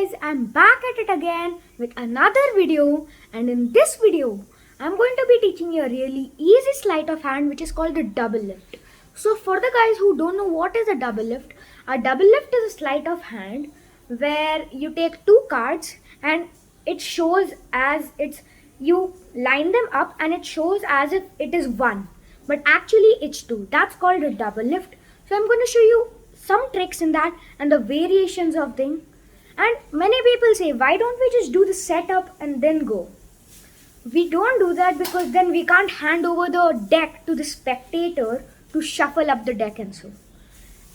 guys, I'm back at it again with another video, and in this video I'm going to be teaching you a really easy sleight of hand which is called the double lift. So for the guys who don't know what is a double lift is a sleight of hand where you take two cards and it shows as it's you line them up and it shows as if it is one, but actually it's two. That's called a double lift. So I'm going to show you some tricks in that and the variations of thing. And many people say, why don't we just do the setup and then go? We don't do that because then we can't hand over the deck to the spectator to shuffle up the deck and so.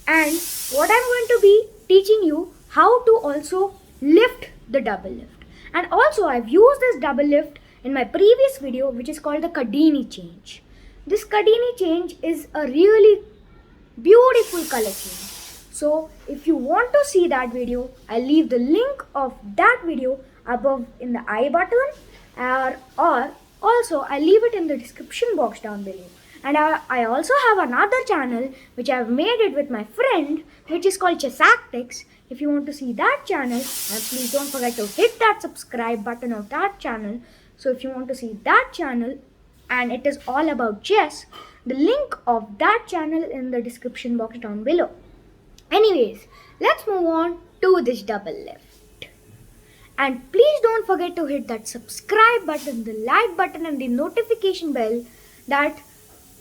And what I'm going to be teaching you how to also lift the double lift. And also I've used this double lift in my previous video which is called the Kadini change. This Kadini change is a really beautiful color change. So if you want to see that video, I'll leave the link of that video above in the I button, or also I'll leave it in the description box down below. And I also have another channel which I've made it with my friend which is called Chessactics. If you want to see that channel, and please don't forget to hit that subscribe button of that channel. So if you want to see that channel and it is all about chess, the link of that channel in the description box down below. Anyways, let's move on to this double lift. And please don't forget to hit that subscribe button, the like button and the notification bell that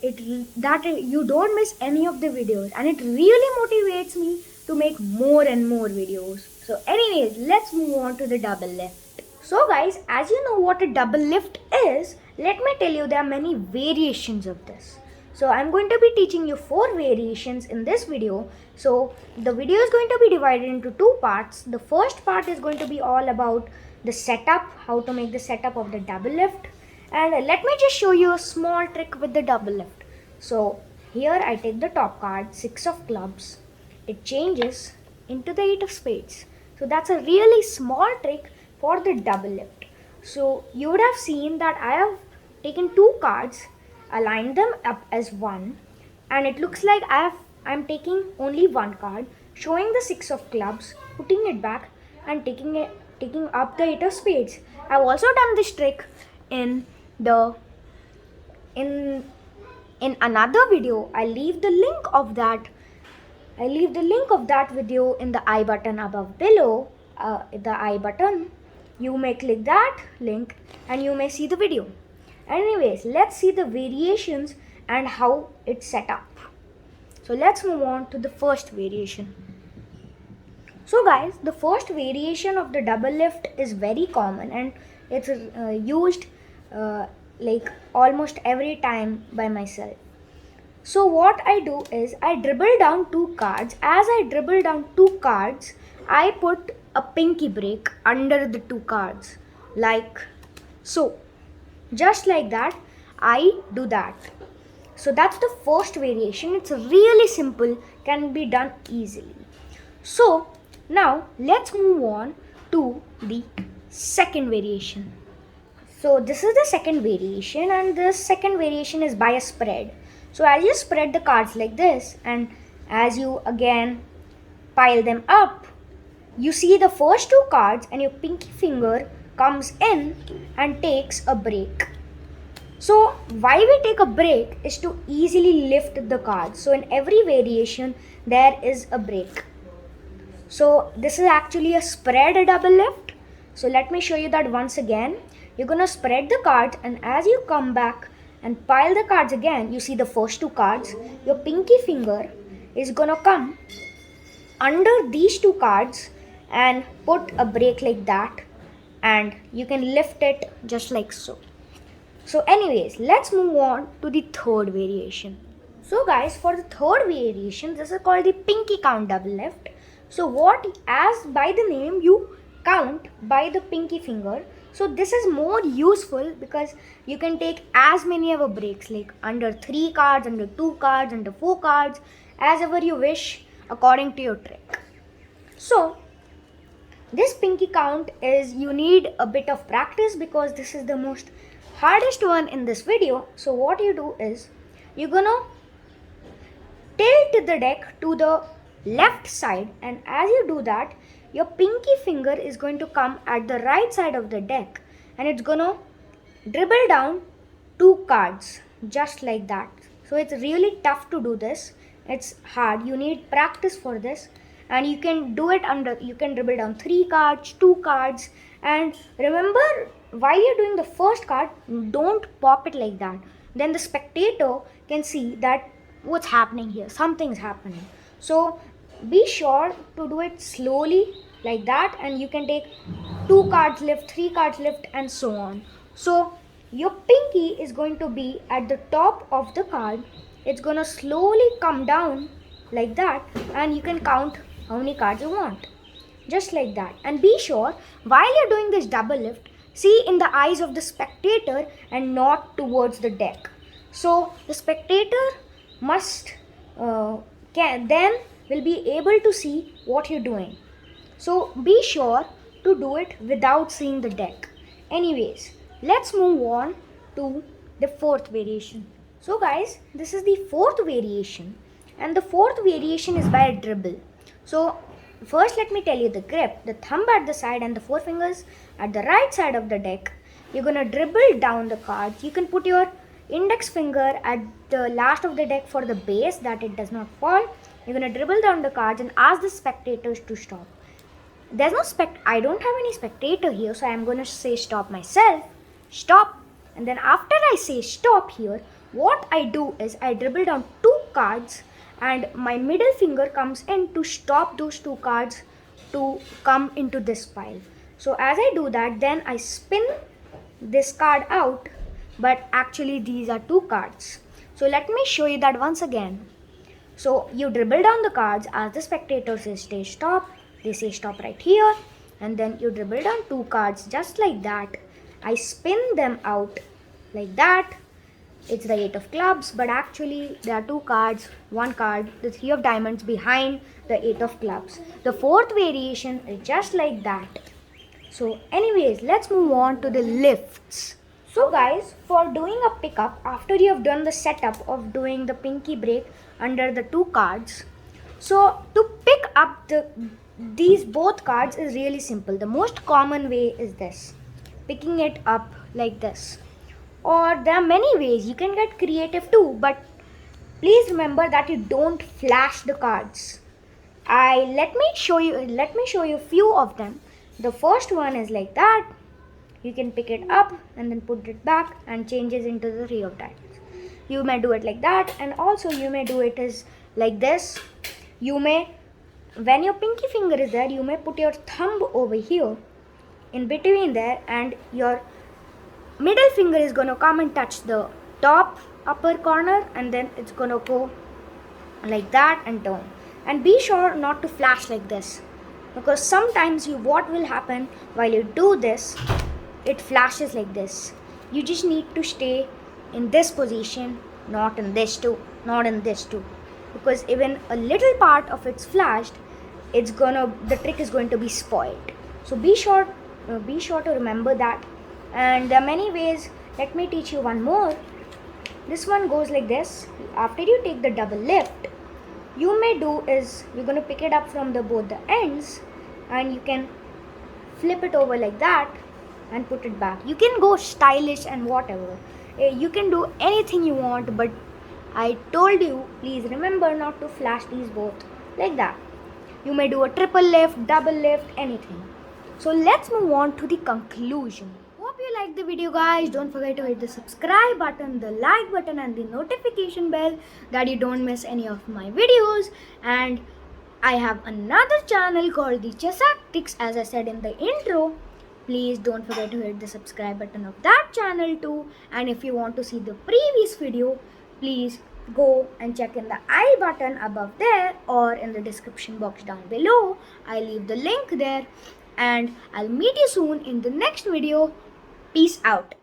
you don't miss any of the videos, and it really motivates me to make more and more videos. So anyways, let's move on to the double lift. So guys, as you know what a double lift is, let me tell you there are many variations of this. So I'm going to be teaching you 4 variations in this video. So the video is going to be divided into 2 parts. The first part is going to be all about the setup, how to make the setup of the double lift. And let me just show you a small trick with the double lift. So here I take the top card, 6 of clubs. It changes into the 8 of spades. So that's a really small trick for the double lift. So you would have seen that I have taken 2 cards, aligned them up as one, and it looks like I'm taking only one card, showing the 6 of clubs, putting it back and taking up the 8 of spades. I've also done this trick in another video. I'll leave the link of that video in the I button above below. The I button, you may click that link and you may see the video. Anyways, let's see the variations and how it's set up. So let's move on to the first variation. So guys, the first variation of the double lift is very common and it's used like almost every time by myself. So what I do is I dribble down 2 cards. As I dribble down 2 cards, I put a pinky break under the 2 cards like so. Just like that, I do that. So that's the first variation. It's really simple, can be done easily. So now let's move on to the second variation. So this is the second variation, and this second variation is by a spread. So as you spread the cards like this and as you again pile them up, you see the first 2 cards and your pinky finger comes in and takes a break. So why we take a break is to easily lift the cards. So in every variation there is a break. So this is actually a spread double lift. So let me show you that once again. You're gonna spread the cards, and as you come back and pile the cards again, you see the first 2 cards. Your pinky finger is gonna come under these 2 cards and put a break like that, and you can lift it just like so. So anyways, let's move on to the third variation. So guys, for the third variation, this is called the pinky count double lift. So as by the name, you count by the pinky finger. So this is more useful because you can take as many of a breaks, like under 3 cards, under 2 cards, under 4 cards, as ever you wish according to your trick. So this pinky count is, you need a bit of practice because this is the most hardest one in this video. So what you do is you're gonna tilt the deck to the left side, and as you do that, your pinky finger is going to come at the right side of the deck and it's going to dribble down 2 cards just like that. So it's really tough to do this. It's hard. You need practice for this, and you can do it you can dribble down 3 cards, 2 cards, and remember, while you're doing the first card, don't pop it like that. Then the spectator can see that what's happening here, something's happening. So be sure to do it slowly like that, and you can take 2 cards lift, 3 cards lift, and so on. So your pinky is going to be at the top of the card. It's going to slowly come down like that, and you can count how many cards you want. Just like that. And be sure, while you're doing this double lift, see in the eyes of the spectator and not towards the deck. So the spectator must then will be able to see what you're doing. So be sure to do it without seeing the deck. Anyways, let's move on to the 4th variation. So guys, this is the 4th variation, and the 4th variation is by a dribble. So first let me tell you the grip. The thumb at the side and the 4 fingers at the right side of the deck. You're going to dribble down the cards. You can put your index finger at the last of the deck for the base, that it does not fall. You're going to dribble down the cards and ask the spectators to stop. There's no I don't have any spectator here, so I'm going to say stop myself. Stop. And then after I say stop here, what I do is I dribble down 2 cards and my middle finger comes in to stop those 2 cards to come into this pile. So as I do that, then I spin this card out, but actually these are 2 cards. So let me show you that once again. So you dribble down the cards as the spectator says stay stop. They say stop right here, and then you dribble down 2 cards just like that. I spin them out like that. It's the 8 of clubs, but actually there are 2 cards, 1 card, the 3 of diamonds behind the 8 of clubs. The 4th variation is just like that. So anyways, let's move on to the lifts. So guys, for doing a pickup, after you have done the setup of doing the pinky break under the 2 cards, so to pick up these both cards is really simple. The most common way is this, picking it up like this. Or there are many ways. You can get creative too, but please remember that you don't flash the cards. Let me show you a few of them. The first one is like that. You can pick it up and then put it back and changes into the 3 of diamonds. You may do it like that, and also you may do it as like this. You may, when your pinky finger is there, you may put your thumb over here in between there, and your middle finger is going to come and touch the top upper corner, and then it's going to go like that and turn. And be sure not to flash like this, because sometimes what will happen while you do this, it flashes like this. You just need to stay in this position, not in this too, not in this too, because even a little part of it's flashed, the trick is going to be spoiled. So be sure to remember that. And there are many ways. Let me teach you one more. This one goes like this. After you take the double lift, you may do is you're going to pick it up from both the ends, and you can flip it over like that and put it back. You can go stylish and whatever. You can do anything you want, but I told you, please remember not to flash these both like that. You may do a triple lift, double lift, anything. So let's move on to the conclusion. Hope you liked the video, guys. Don't forget to hit the subscribe button, the like button, and the notification bell that you don't miss any of my videos. And I have another channel called the Chessactics, as I said in the intro. Please don't forget to hit the subscribe button of that channel too. And if you want to see the previous video, please go and check in the I button above there or in the description box down below. I'll leave the link there, and I'll meet you soon in the next video. Peace out.